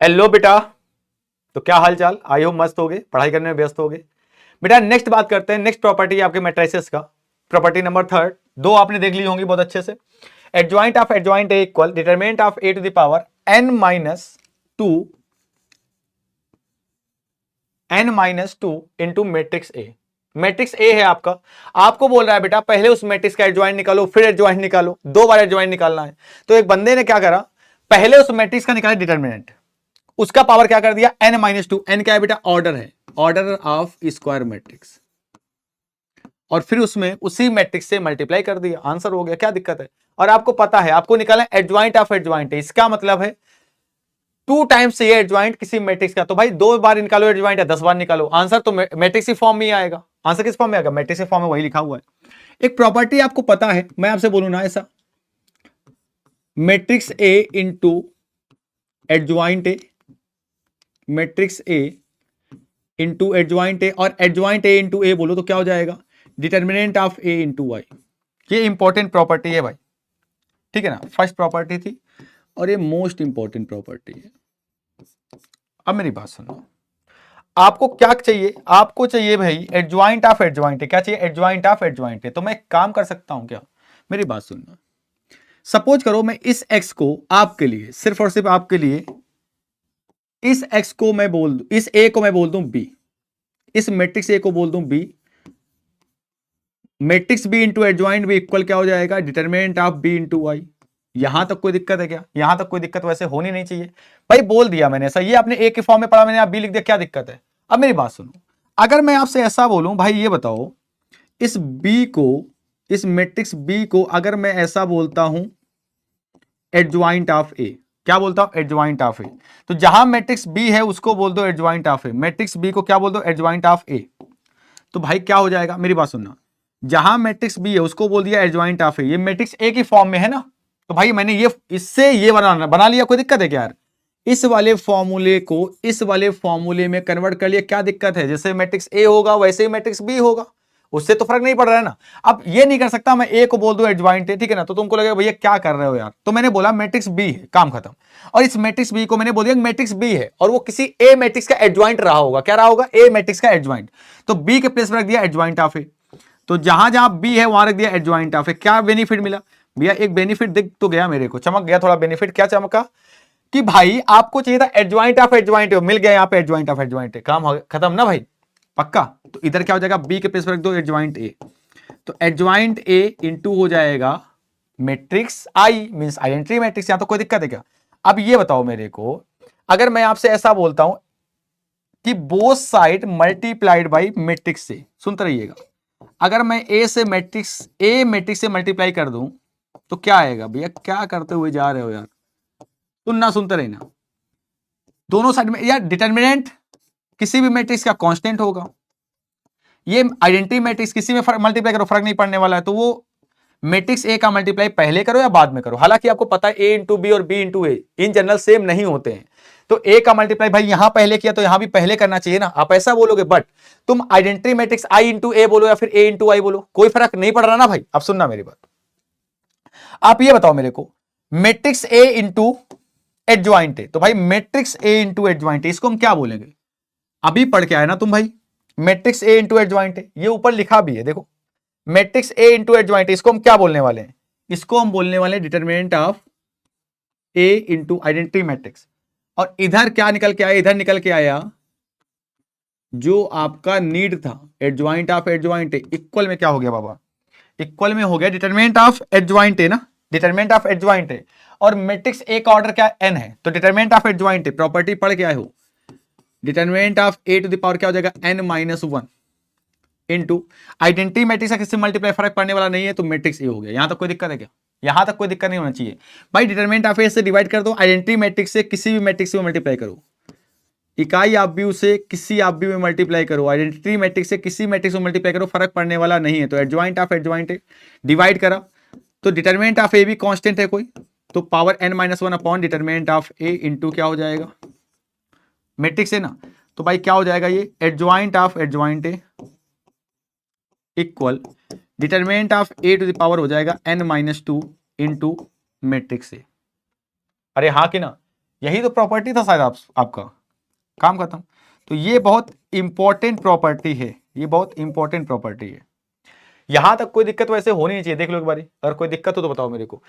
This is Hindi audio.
हेलो बेटा। तो क्या हाल चाल, आई हो मस्त हो गए, पढ़ाई करने में व्यस्त हो गए बेटा। नेक्स्ट बात करते हैं, नेक्स्ट प्रॉपर्टी आपके मैट्रिसेस का। प्रॉपर्टी नंबर थर्ड, दो आपने देख ली होंगी बहुत अच्छे से। Adjoint of adjoint A equal determinant of A to the power n-2 n-2 into matrix A. Matrix A है आपका, आपको बोल रहा है बेटा पहले उस मैट्रिक्स का एडजॉइंट निकालो फिर एडजॉइंट निकालो, दो बार एडजॉइंट निकालना है। तो एक बंदे ने क्या करा, पहले उस मैट्रिक्स का निकाला डिटरमिनेंट, उसका पावर क्या कर दिया n-2। n क्या है बेटा, ऑर्डर है, ऑर्डर ऑफ स्क्वायर मैट्रिक्स, और फिर उसमें उसी मैट्रिक्स से मल्टीप्लाई कर दिया, आंसर हो गया। क्या दिक्कत है? और आपको पता है आपको निकालना एडजॉइंट ऑफ एडजॉइंट है, इसका मतलब है 2 टाइम्स ये एडजॉइंट किसी मैट्रिक्स का। तो भाई 2 बार निकालो एडजॉइंट है, 10 बार निकालो, आंसर तो मैट्रिक्स की फॉर्म में ही आएगा। आंसर किस फॉर्म में आएगा? मैट्रिक्स की फॉर्म में, वही लिखा हुआ है। एक प्रॉपर्टी आपको पता है, मैं आपसे बोलूं ना ऐसा, matrix A into adjoint A, matrix A into adjoint A, और एडजॉइंट ए इंटू ए बोलो तो क्या हो जाएगा, determinant of A into Y. ये इंपॉर्टेंट प्रॉपर्टी है भाई, ठीक है ना, फर्स्ट प्रॉपर्टी थी और ये मोस्ट इंपॉर्टेंट प्रॉपर्टी है। अब मेरी बात सुनो, आपको क्या चाहिए? आपको चाहिए भाई एडजॉइंट ऑफ एडजॉइंट है। क्या चाहिए? एडजॉइंट ऑफ एडजॉइंट है। तो मैं एक काम कर सकता हूं क्या, मेरी बात सुनना। सपोज करो मैं इस एक्स को आपके लिए, सिर्फ और सिर्फ आपके लिए, इस एक्स को मैं बोल दूं, इस ए को मैं बोल दूं बी, इस मैट्रिक्स ए को बोल दूं B, matrix B into adjoint B equal क्या हो जाएगा, determinant of B into Y. यहां तक कोई दिक्कत है क्या? यहां तक कोई दिक्कत वैसे होनी नहीं चाहिए भाई, बोल दिया मैंने ऐसा, ये आपने ए के फॉर्म में पढ़ा, मैंने आप बी लिख दिया, क्या दिक्कत है? अब मेरी बात सुनो, अगर मैं आपसे ऐसा बोलूं भाई ये बताओ, इस बी को, इस मैट्रिक्स बी को अगर मैं ऐसा बोलता हूं एडजॉइंट ऑफ ए, क्या बोलता हूं? Adjoint of A. तो जहां मैट्रिक्स बी है उसको बोल दो adjoint of A, matrix B को क्या बोल दो, एडजॉइंट ऑफ ए। तो भाई क्या हो जाएगा, मेरी बात सुनना, जहां मैट्रिक्स बी है उसको बोल दिया एडजॉइंट ऑफ ए, ये मैट्रिक्स ए की फॉर्म में है ना, तो भाई मैंने ये इससे ये बना लिया, कोई दिक्कत है क्या यार? इस वाले फॉर्मूले को इस वाले फॉर्मूले में कन्वर्ट कर लिया, क्या दिक्कत है? जैसे मैट्रिक्स ए होगा वैसे ही मैट्रिक्स बी होगा, उससे तो फर्क नहीं पड़ रहा है ना। अब ये नहीं कर सकता मैं ए को बोल दूं एडजॉइंट है, ठीक है ना, तो तुमको लगेगा भैया क्या कर रहे हो यार, तो मैंने बोला मैट्रिक्स बी है, काम खत्म। और इस मैट्रिक्स बी को मैंने बोल दिया मैट्रिक्स बी है, और वो किसी ए मैट्रिक्स का एडजॉइंट रहा होगा, क्या रहा होगा? ए मैट्रिक्स का एडजॉइंट। तो बी के प्लेस में रख दिया एडजॉइंट ऑफ ए, तो जहां जहां बी है वहां रख दिया एडजॉइंट ऑफ ए। क्या बेनिफिट मिला भैया? एक बेनिफिट दिख तो गया मेरे को, चमक गया थोड़ा बेनिफिट। क्या चमका? कि भाई आपको चाहिए था एडजॉइंट ऑफ एडजॉइंट, मिल गया यहाँ पे एडजॉइंट ऑफ एडजॉइंट, काम खत्म ना भाई, पक्का। तो इधर क्या हो जाएगा, बी के प्लेस पर रख दो एडजॉइंट ए, तो एडजॉइंट ए इंटू हो जाएगा मैट्रिक्स आई, मींस आइडेंटिटी मैट्रिक्स। यहां तो कोई दिक्कत है क्या? अब ये बताओ मेरे को, अगर मैं आपसे ऐसा बोलता हूं कि both side multiplied by matrix से, सुनते रहिएगा, अगर मैं ए मैट्रिक्स से मल्टीप्लाई कर दूं तो क्या आएगा? भैया क्या करते हुए जा रहे हो यार, सुनना, सुनते रहना। दोनों साइड में यार डिटर्मिनेंट किसी भी मैट्रिक्स का कांस्टेंट होगा, ये आइडेंटिटी मैट्रिक्स किसी में मल्टीप्लाई करो फर्क नहीं पड़ने वाला है, तो वो मैट्रिक्स ए का मल्टीप्लाई पहले करो या बाद में करो। हालांकि आपको पता है ए इंटू बी और B into A in general same नहीं होते हैं, तो ए का मल्टीप्लाई भाई यहां पहले किया तो यहां भी पहले करना चाहिए ना, आप ऐसा बोलोगे। बट तुम आइडेंटिटी मैट्रिक्स आई इंटू ए बोलो या फिर ए इंटू आई बोलो, कोई फर्क नहीं पड़ रहा ना भाई। अब सुनना मेरी बात, आप ये बताओ मेरे को, मैट्रिक्स ए इंटू एडजॉइंट है, तो भाई मैट्रिक्स ए इंटू एडजॉइंट है, इसको हम क्या बोलेंगे? अभी पढ़ के आए ना तुम भाई, मैट्रिक्स ए इंटू एडजॉइंट है, ये ऊपर लिखा भी है देखो, मैट्रिक्स ए इंटू एडजॉइंट, इसको हम क्या बोलने वाले हैं? इसको हम बोलने वाले हैं determinant of A into identity matrix. और इधर क्या निकल के आया? इधर निकल के आया जो आपका नीड था, एडजॉइंट ऑफ एडजॉइंट इक्वल में क्या हो गया बाबा? इक्वल में हो गया डिटरमिनेंट ऑफ एडजॉइंट है ना, डिटरमिनेंट ऑफ एडजॉइंट है, और मैट्रिक्स ए का ऑर्डर क्या एन है, तो डिटरमिनेंट ऑफ एडजॉइंट है, प्रॉपर्टी पढ़ के आए हो, determinant of A to the power क्या हो जाएगा, n-1 इंटू आइडेंटिटी मैट्रिक्स का किससे मल्टीप्लाई फर्क पड़ने वाला नहीं है, तो मैट्रिक्स ए हो गया। यहां तक कोई दिक्कत है क्या? यहां तक कोई दिक्कत नहीं होना चाहिए भाई। डिटरमिनेंट ऑफ ए से डिवाइड कर दो, आइडेंटिटी मैट्रिक्स से किसी भी मैट्रिक्स में मल्टीप्लाई करो, इकाई आप भी उसे किसी आप भी में मल्टीप्लाई करो, आइडेंटिटी मैट्रिक्स से किसी मैट्रिक्स में मल्टीप्लाई करो, फर्क पड़ने वाला नहीं है। तो एडजॉइंट ऑफ एडजॉइंट है, डिवाइड करा तो डिटरमिनेंट ऑफ ए भी कांस्टेंट है कोई, तो power n-1 upon determinant of A into क्या हो जाएगा, मैट्रिक्स है ना, तो भाई क्या हो जाएगा, ये एडजॉइंट ऑफ एडजॉइंट है equal determinant of A to the power हो जाएगा n-2 इंटू मैट्रिक्स ए। अरे हाँ कि ना, यही तो प्रॉपर्टी था शायद आपका, काम खत्म। तो ये बहुत इंपॉर्टेंट प्रॉपर्टी है, ये बहुत इंपॉर्टेंट प्रॉपर्टी है। यहां तक कोई दिक्कत वैसे होनी नहीं चाहिए, देख लो एक बारी, अगर कोई दिक्कत हो तो बताओ मेरे को।